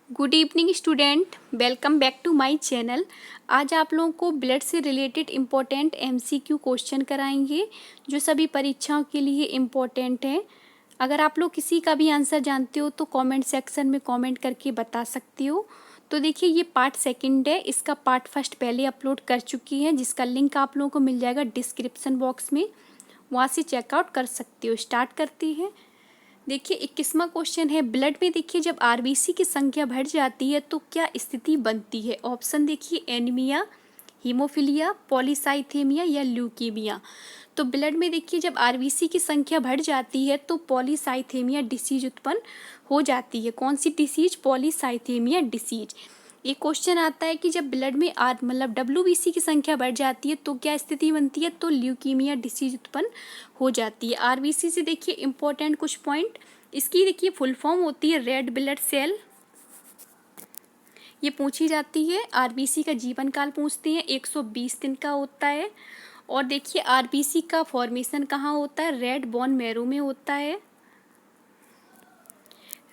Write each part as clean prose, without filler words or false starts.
Good evening student, welcome back to my channel. आज आप लोगों को ब्लड से रिलेटेड इम्पोर्टेंट एमसीक्यू क्वेश्चन कराएंगे जो सभी परीक्षाओं के लिए इम्पोर्टेंट हैं। अगर आप लोग किसी का भी आंसर जानते हो तो कमेंट सेक्शन में कमेंट करके बता सकते हो। तो देखिए, ये पार्ट सेकंड है, इसका पार्ट फर्स्ट पहले अपलोड कर चुकी है जिसका लिंक आप लोगों को मिल जाएगा डिस्क्रिप्शन बॉक्स में, वहाँ से चेकआउट कर सकते हो। स्टार्ट करती है। देखिए, 21वां क्वेश्चन है, ब्लड में देखिए जब आरबीसी की संख्या बढ़ जाती है तो क्या स्थिति बनती है। ऑप्शन देखिए, एनीमिया, हीमोफीलिया, पॉलीसाइथेमिया या ल्यूकीमिया। तो ब्लड में देखिए जब आरबीसी की संख्या बढ़ जाती है तो पॉलीसाइथेमिया डिसीज उत्पन्न हो जाती है। कौन सी डिसीज? Polycythaemia disease. ये क्वेश्चन आता है कि जब ब्लड में मतलब डब्ल्यूबीसी की संख्या बढ़ जाती है तो क्या स्थिति बनती है, तो ल्यूकीमिया डिसीज उत्पन्न हो जाती है। आरबीसी से देखिए इंपॉर्टेंट कुछ पॉइंट, इसकी देखिए फुल फॉर्म होती है रेड ब्लड सेल। ये पूछी जाती है। आरबीसी का जीवन काल पूछते हैं, 120 दिन का होता है। और देखिए आरबीसी का फॉर्मेशन कहाँ होता है, रेड बोन मैरो में होता है।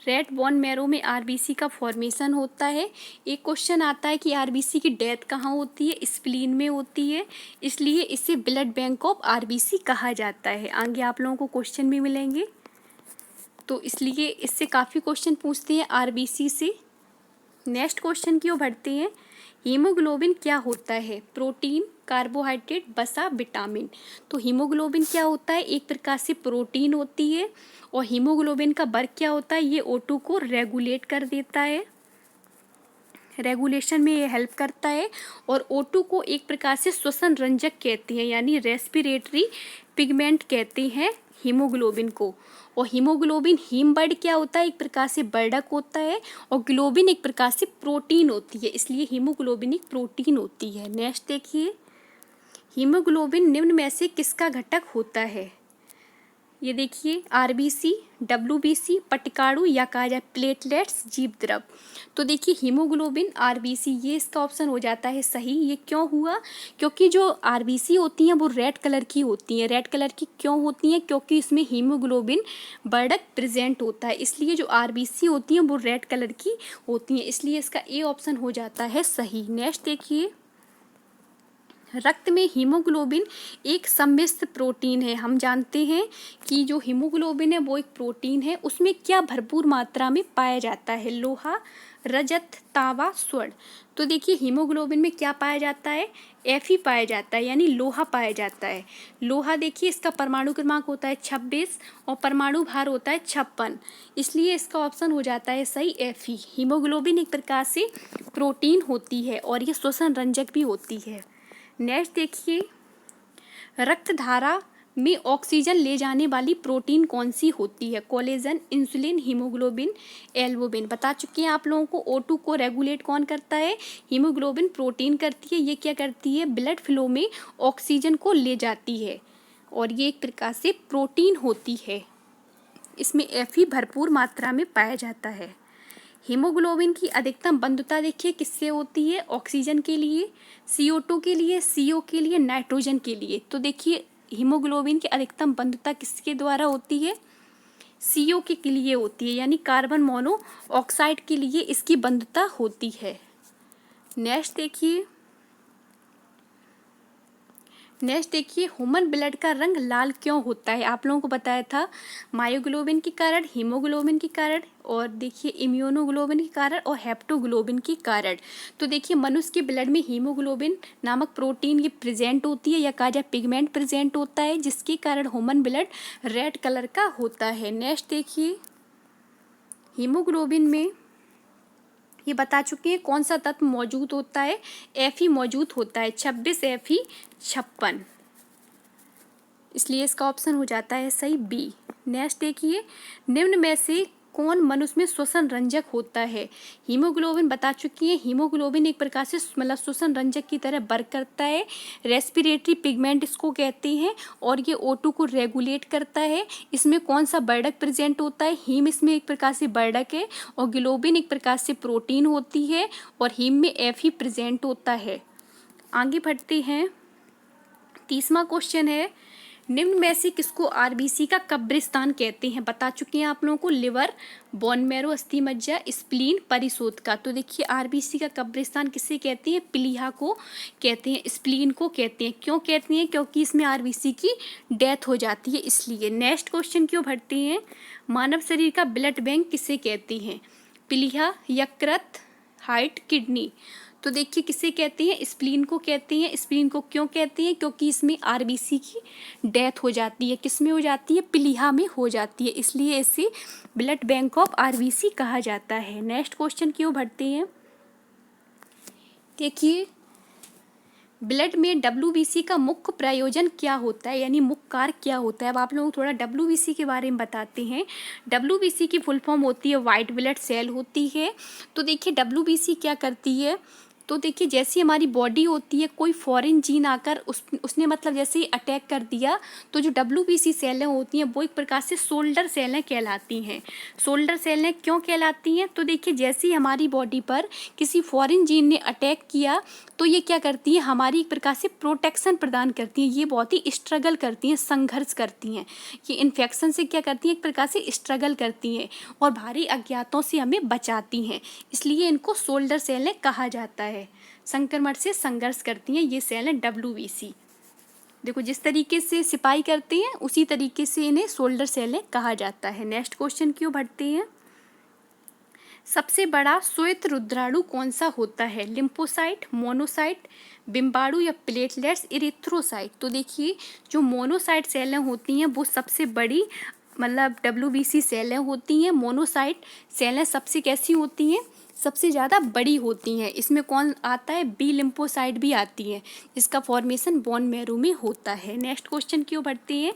रेड बोन मैरो में आरबीसी का फॉर्मेशन होता है। एक क्वेश्चन आता है कि आरबीसी की डेथ कहाँ होती है, स्प्लीन में होती है, इसलिए इसे ब्लड बैंक ऑफ आरबीसी कहा जाता है। आगे आप लोगों को क्वेश्चन भी मिलेंगे, तो इसलिए इससे काफ़ी क्वेश्चन पूछते हैं आरबीसी से। नेक्स्ट क्वेश्चन की ओर बढ़ते हैं। हीमोग्लोबिन क्या होता है? प्रोटीन, कार्बोहाइड्रेट, वसा, विटामिन। तो हीमोग्लोबिन क्या होता है? एक प्रकार से प्रोटीन होती है। और हीमोग्लोबिन का वर्क क्या होता है? ये O2 को रेगुलेट कर देता है, रेगुलेशन में ये हेल्प करता है। और O2 को एक प्रकार से श्वसन रंजक कहते हैं, यानी रेस्पिरेटरी पिगमेंट कहते हैं हीमोग्लोबिन को। और हीमोग्लोबिन हीम वर्ड क्या होता है? एक प्रकार से वर्डक होता है। और ग्लोबिन एक प्रकार से प्रोटीन होती है, इसलिए हीमोग्लोबिन एक प्रोटीन होती है। नेक्स्ट देखिए, हीमोग्लोबिन निम्न में से किसका घटक होता है? ये देखिए, आरबीसी, डब्ल्यूबीसी, पटकाड़ू या कहा जाए प्लेटलेट्स, जीव द्रव। तो देखिए हीमोग्लोबिन, आरबीसी, ये इसका ऑप्शन हो जाता है सही। ये क्यों हुआ? क्योंकि जो आरबीसी होती हैं वो रेड कलर की होती हैं। रेड कलर की क्यों होती हैं? क्योंकि इसमें हीमोग्लोबिन वर्डक प्रेजेंट होता है, इसलिए जो आरबीसी होती हैं वो रेड कलर की होती हैं, इसलिए इसका ए ऑप्शन हो जाता है सही। नेक्स्ट देखिए, रक्त में हीमोग्लोबिन एक सम्मिश्र प्रोटीन है। हम जानते हैं कि जो हीमोग्लोबिन है वो एक प्रोटीन है, उसमें क्या भरपूर मात्रा में पाया जाता है? लोहा, रजत, तांबा, स्वर्ण। तो देखिए हीमोग्लोबिन में क्या पाया जाता है? Fe पाया जाता है, यानी लोहा पाया जाता है। लोहा देखिए इसका परमाणु क्रमांक होता है 26 और परमाणु भार होता है 56, इसलिए इसका ऑप्शन हो जाता है सही Fe। हीमोग्लोबिन एक प्रकार से प्रोटीन होती है और ये श्वसन रंजक भी होती है। नेक्स्ट देखिए, रक्त धारा में ऑक्सीजन ले जाने वाली प्रोटीन कौन सी होती है? Collagen, insulin, haemoglobin, albumin. बता चुके हैं आप लोगों को। O2 को रेगुलेट कौन करता है? हीमोग्लोबिन प्रोटीन करती है। ये क्या करती है? ब्लड फ्लो में ऑक्सीजन को ले जाती है और ये एक प्रकार से प्रोटीन होती है। इसमें Fe भरपूर मात्रा में पाया जाता है। हीमोग्लोबिन की अधिकतम बंधुता देखिए किससे होती है? ऑक्सीजन के लिए, CO2 के लिए, CO के लिए, नाइट्रोजन के लिए। तो देखिए हीमोग्लोबिन की अधिकतम बंधुता किसके द्वारा होती है? CO के लिए होती है, यानी कार्बन मोनोऑक्साइड के लिए इसकी बंधुता होती है। नेक्स्ट देखिए, ह्यूमन ब्लड का रंग लाल क्यों होता है? आप लोगों को बताया था मायोग्लोबिन के कारण, हीमोग्लोबिन के कारण, और देखिए इम्यूनोग्लोबिन के कारण और हेप्टोग्लोबिन के कारण। तो देखिए मनुष्य के ब्लड में हीमोग्लोबिन नामक प्रोटीन ये प्रेजेंट होती है, या कहा जाए पिगमेंट प्रेजेंट होता है, जिसके कारण ह्यूमन ब्लड रेड कलर का होता है। नेक्स्ट देखिए, हीमोग्लोबिन में ये बता चुके हैं कौन सा तत्व मौजूद होता है? Fe मौजूद होता है, 26 Fe 56, इसलिए इसका ऑप्शन हो जाता है सही बी। नेक्स्ट देखिए, निम्न में से कौन मनुष्य में श्वसन रंजक होता है? हीमोग्लोबिन बता चुकी है। हीमोग्लोबिन एक प्रकार से मतलब श्वसन रंजक की तरह वर्क करता है। रेस्पिरेटरी पिगमेंट इसको कहते हैं और ये O2 को रेगुलेट करता है। इसमें कौन सा वर्डक प्रेजेंट होता है? हीम इसमें एक प्रकार से वर्डक है और ग्लोबिन एक प्रकार से प्रोटीन होती है और हीम में Fe प्रेजेंट होता है। आगे बढ़ते हैं। 30वां क्वेश्चन है, निम्न में से किसको आरबीसी का कब्रिस्तान कहते हैं? बता चुके हैं आप लोगों को, लिवर, बोन मैरो, अस्थि मज्जा, स्प्लीन, परिशोधका। तो देखिए आरबीसी का कब्रिस्तान किसे कहते हैं? प्लीहा को कहते हैं, स्प्लीन को कहते हैं। क्यों कहते हैं? क्योंकि इसमें आरबीसी की डेथ हो जाती है इसलिए। नेक्स्ट क्वेश्चन क्यों भरते हैं? मानव शरीर का ब्लड बैंक किसे कहते हैं? प्लीहा, यकृत, हार्ट, किडनी। तो देखिए किसे कहते हैं? स्प्लीन को कहते हैं। स्प्लीन को क्यों कहते हैं? क्योंकि इसमें आरबीसी की डेथ हो जाती है। किस में हो जाती है? प्लीहा में हो जाती है, इसलिए इसे ब्लड बैंक ऑफ आरबीसी कहा जाता है। नेक्स्ट क्वेश्चन क्यों भरते हैं? देखिए ब्लड में डब्ल्यूबीसी का मुख्य प्रयोजन क्या होता है, यानी मुख्य कार्य क्या होता है? अब आप लोगों को थोड़ा डब्ल्यूबीसी के बारे में बताते हैं। डब्ल्यूबीसी की फुल फॉर्म होती है वाइट ब्लड सेल होती है। तो देखिए डब्ल्यूबीसी क्या करती है? तो देखिए जैसी हमारी बॉडी होती है, कोई फॉरेन जीन आकर उसने मतलब जैसे ही अटैक कर दिया, तो जो डब्ल्यूबीसी सेलें होती हैं वो एक प्रकार से शोल्डर सेलें कहलाती हैं। शोल्डर सेलें क्यों कहलाती हैं? तो देखिए जैसे ही हमारी बॉडी पर किसी फॉरेन जीन ने अटैक किया, तो ये क्या करती है? हमारी एक प्रकार से प्रोटेक्शन प्रदान करती हैं। ये बहुत ही स्ट्रगल करती हैं, संघर्ष करती हैं। ये इन्फेक्शन से क्या करती हैं? एक प्रकार से स्ट्रगल करती हैं और भारी अज्ञातों से हमें बचाती हैं, इसलिए इनको शोल्डर सेलें कहा जाता है। संक्रमण से संघर्ष करती हैं ये सेलें डब्ल्यूबीसी। देखो जिस तरीके से सिपाही करते हैं उसी तरीके से इन्हें शोल्डर सेलें कहा जाता है। नेक्स्ट क्वेश्चन क्यों भरते हैं? सबसे बड़ा श्वेत रुद्राणु कौन सा होता है? लिम्फोसाइट, मोनोसाइट, बिम्बाणु या प्लेटलेट्स, इरिथ्रोसाइट। तो देखिए जो मोनोसाइट सेलें होती हैं वो सबसे बड़ी मतलब डब्ल्यूबीसी सेलें होती हैं। मोनोसाइट सेलें सबसे कैसी होती हैं? सबसे ज़्यादा बड़ी होती हैं। इसमें कौन आता है? बी लिम्फोसाइट भी आती है, जिसका फॉर्मेशन बोन मैरो में होता है। नेक्स्ट क्वेश्चन क्यों भरते हैं?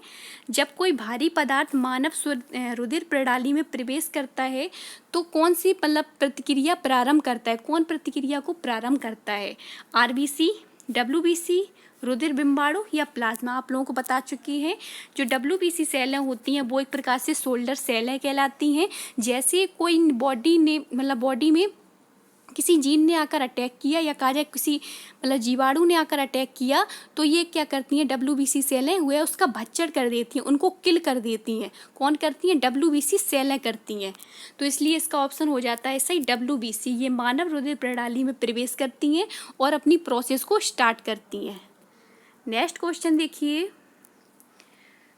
जब कोई भारी पदार्थ मानव रुधिर प्रणाली में प्रवेश करता है तो कौन सी मतलब प्रतिक्रिया प्रारंभ करता है? कौन प्रतिक्रिया को प्रारंभ करता है? आरबीसी, डब्ल्यूबीसी, रुधिर बिम्बाणु या प्लाज्मा। आप लोगों को बता चुकी हैं जो डब्ल्यूबीसी सेलें होती हैं वो एक प्रकार से शोल्डर सेलें कहलाती हैं। जैसे कोई बॉडी में किसी जीन ने आकर अटैक किया या कहा जाए किसी मतलब जीवाणु ने आकर अटैक किया, तो ये क्या करती हैं? डब्ल्यूबीसी सेलें हुए उसका भच्चर कर देती हैं, उनको किल कर देती हैं। कौन करती हैं? डब्ल्यूबीसी सेलें करती हैं। तो इसलिए इसका ऑप्शन हो जाता है सही डब्ल्यूबीसी। ये मानव रुधिर प्रणाली में प्रवेश करती हैं और अपनी प्रोसेस को स्टार्ट करती हैं। नेक्स्ट क्वेश्चन देखिए,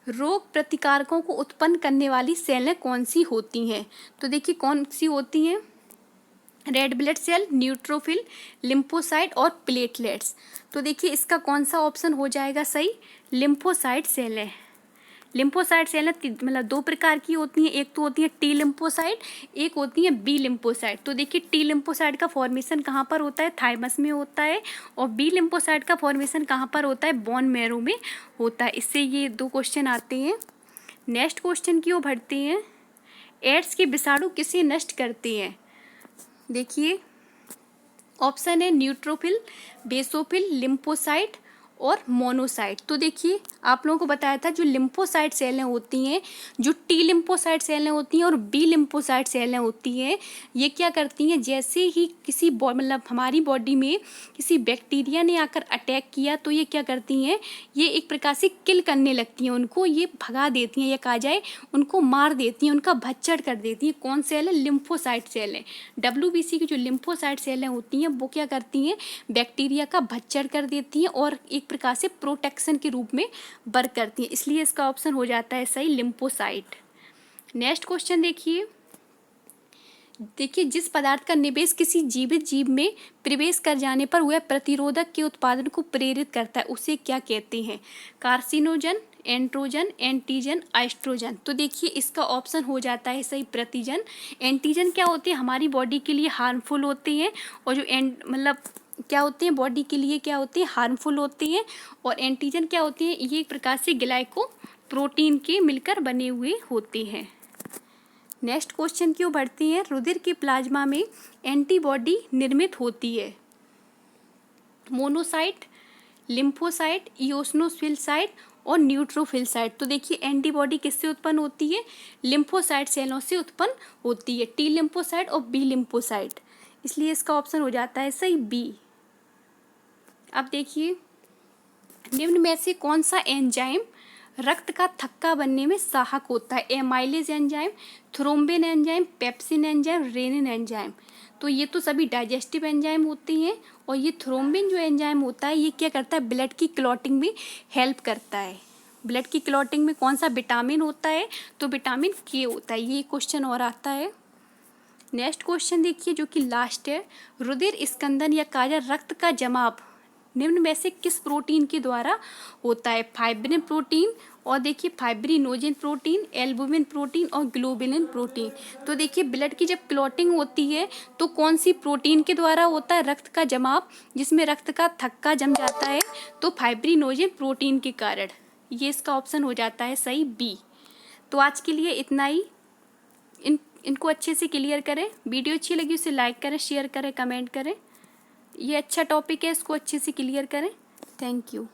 रोग प्रतिकारकों को उत्पन्न करने वाली सेलें कौन सी होती हैं? तो देखिए कौन सी होती हैं? Red blood cell, neutrophil, lymphocyte और प्लेटलेट्स। तो देखिए इसका कौन सा ऑप्शन हो जाएगा सही? लिम्फोसाइट सेलें। लिम्फोसाइट सेलें मतलब दो प्रकार की होती हैं, एक तो होती है टी लिम्फोसाइट, एक होती है बी लिम्फोसाइट। तो देखिए टी लिम्फोसाइट का फॉर्मेशन कहाँ पर होता है? थाइमस में होता है। और बी लिम्फोसाइट का फॉर्मेशन कहाँ पर होता है? बोन मैरो में होता है। इससे ये दो क्वेश्चन आते हैं। नेक्स्ट क्वेश्चन क्यों भरते हैं? एड्स के विषाणु किसे नष्ट करते हैं? देखिए ऑप्शन है न्यूट्रोफिल, बेसोफिल, लिम्फोसाइट और मोनोसाइट। तो देखिए आप लोगों को बताया था जो लिम्फोसाइट सेलें होती हैं, जो टी लिम्फोसाइट सेलें होती हैं और बी लिम्फोसाइट सेलें होती हैं, ये क्या करती हैं? जैसे ही किसी मतलब हमारी बॉडी में किसी बैक्टीरिया ने आकर अटैक किया तो ये क्या करती हैं? ये एक प्रकार से किल करने लगती हैं, उनको ये भगा देती हैं या कहा जाए उनको मार देती हैं, उनका भच्चड़ कर देती हैं। कौन सेल है? लिम्फोसाइट सेलें। डब्ल्यूबीसी की जो लिम्फोसाइट सेलें होती हैं वो क्या करती हैं? बैक्टीरिया का भच्चड़ कर देती हैं और एक प्रकार से प्रोटेक्शन के रूप में वर्क करती है, इसलिए इसका ऑप्शन हो जाता है सही लिम्फोसाइट। नेक्स्ट क्वेश्चन देखिए जिस पदार्थ का निवेश किसी जीवित जीव में प्रवेश कर जाने पर वह प्रतिरोधक के उत्पादन को प्रेरित करता है उसे क्या कहते हैं? Carcinogen, androgen, antigen, oestrogen. तो देखिए इसका ऑप्शन हो जाता है सही प्रतिजन। एंटीजन क्या होते हैं? हमारी बॉडी के लिए हार्मफुल होते हैं, और जो मतलब क्या होते हैं? बॉडी के लिए क्या होते हैं? हार्मफुल होते हैं। और एंटीजन क्या होते हैं? ये एक प्रकार से ग्लाइको प्रोटीन के मिलकर बने हुए होते हैं। नेक्स्ट क्वेश्चन क्यों बढ़ते हैं? रुधिर के प्लाज्मा में एंटीबॉडी निर्मित होती है। मोनोसाइट, लिम्फोसाइट, इओसिनोफिल साइट और न्यूट्रोफिल साइट। तो देखिए एंटीबॉडी किससे उत्पन्न होती है? लिम्फोसाइट सेलों से उत्पन्न होती है, टी लिम्फोसाइट और बी लिम्फोसाइट। इसलिए इसका ऑप्शन हो जाता है सही बी। अब देखिए निम्न में से कौन सा एंजाइम रक्त का थक्का बनने में सहायक होता है? Amylase enzyme, thrombin enzyme, pepsin enzyme, rennin enzyme. तो ये तो सभी डाइजेस्टिव एंजाइम होती हैं। और ये थ्रोम्बिन जो एंजाइम होता है ये क्या करता है? ब्लड की क्लॉटिंग में हेल्प करता है। ब्लड की क्लॉटिंग में कौन सा विटामिन होता है? तो विटामिन के होता है। ये क्वेश्चन और आता है। नेक्स्ट क्वेश्चन देखिए जो कि लास्ट है। रुधिर स्कंदन या काया रक्त का जमाव निम्न में से किस प्रोटीन के द्वारा होता है? फाइब्रिन प्रोटीन, और देखिए फाइब्रिनोजेन प्रोटीन, एल्बुमिन प्रोटीन और ग्लोबुलिन प्रोटीन। तो देखिए ब्लड की जब क्लॉटिंग होती है तो कौन सी प्रोटीन के द्वारा होता है रक्त का जमाव, जिसमें रक्त का थक्का जम जाता है? तो फाइब्रिनोजेन प्रोटीन के कारण। ये इसका ऑप्शन हो जाता है सही बी। तो आज के लिए इतना ही। इनको अच्छे से क्लियर करें। वीडियो अच्छी लगी उसे लाइक करें, शेयर करें, कमेंट करें। ये अच्छा टॉपिक है, इसको अच्छे से क्लियर करें। Thank you.